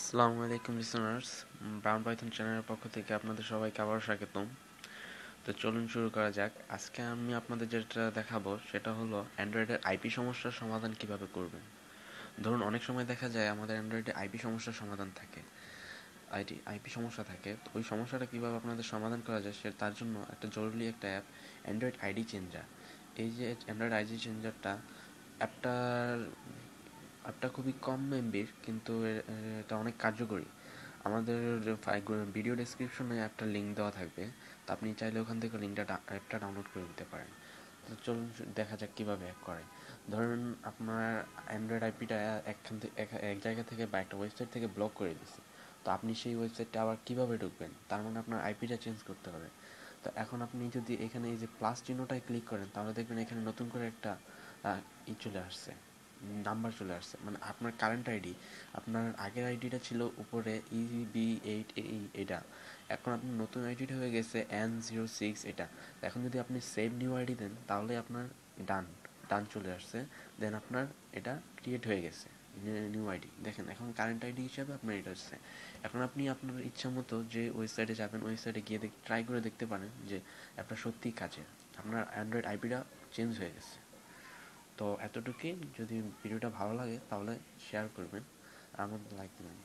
আসসালামু আলাইকুম listeners, brown Python চ্যানেলের পক্ষ থেকে আপনাদের সবাইকে আবারও স্বাগতম। তো চলুন শুরু করা যাক। আজকে আমি আপনাদের যেটা দেখাবো সেটা হলো অ্যান্ড্রয়েডের আইপি সমস্যার সমাধান কিভাবে করবেন। ধরুন অনেক সময় দেখা যায় আমাদের অ্যান্ড্রয়েডে আইপি সমস্যার সমাধান থাকে, আইপি সমস্যা থাকে। তো ওই সমস্যাটা কিভাবে আপনাদের সমাধান করা যায় তার জন্য একটা জরুরি একটা অ্যাপ, অ্যান্ড্রয়েড আইডি চেঞ্জার। এই যে অ্যান্ড্রয়েড আইডি চেঞ্জারটা অ্যাপটার অ্যাপটা খুবই কম এমবির, কিন্তু এটা অনেক কার্যকরী। আমাদের ভিডিও ডেসক্রিপশনে অ্যাপটার লিঙ্ক দেওয়া থাকবে, তো আপনি চাইলে ওখান থেকে অ্যাপটা ডাউনলোড করে নিতে পারেন। তো চলুন দেখা যাক কীভাবে হ্যাক করে। ধরুন আপনার অ্যান্ড্রয়েড আইপিটা একখান থেকে এক জায়গা থেকে বা একটা ওয়েবসাইট থেকে ব্লক করে দিচ্ছে। তো আপনি সেই ওয়েবসাইটটা আবার কীভাবে ঢুকবেন? তার মানে আপনার আইপিটা চেঞ্জ করতে হবে। তো এখন আপনি যদি এখানে এই যে প্লাস চিহ্নটায় ক্লিক করেন, তাহলে দেখবেন এখানে নতুন করে একটা চলে আসছে, নাম্বার চলে আসছে। মানে আপনার কারেন্ট আইডি, আপনার আগের আইডিটা ছিল উপরে EB8 এটা, এখন আপনার নতুন আইডিটা হয়ে গেছে N06 এটা। এখন যদি আপনি সেভ নিউ আইডি দেন, তাহলে আপনার ডান ডান চলে আসছে। দেন আপনার এটা ক্রিয়েট হয়ে গেছে নিউ আইডি। দেখেন এখন কারেন্ট আইডি হিসাবে আপনার এটা হচ্ছে। এখন আপনি আপনার ইচ্ছা মতো যে ওয়েবসাইটে যাবেন, ওয়েবসাইটে গিয়ে ট্রাই করে দেখতে পারেন যে অ্যাপটা সত্যিই কাজের, আপনার অ্যান্ড্রয়েড আইপিটা চেঞ্জ হয়ে গেছে। তো এতটুকুই। যদি ভিডিওটা ভালো লাগে তাহলে শেয়ার করবেন আর আমাদের লাইক দেবেন।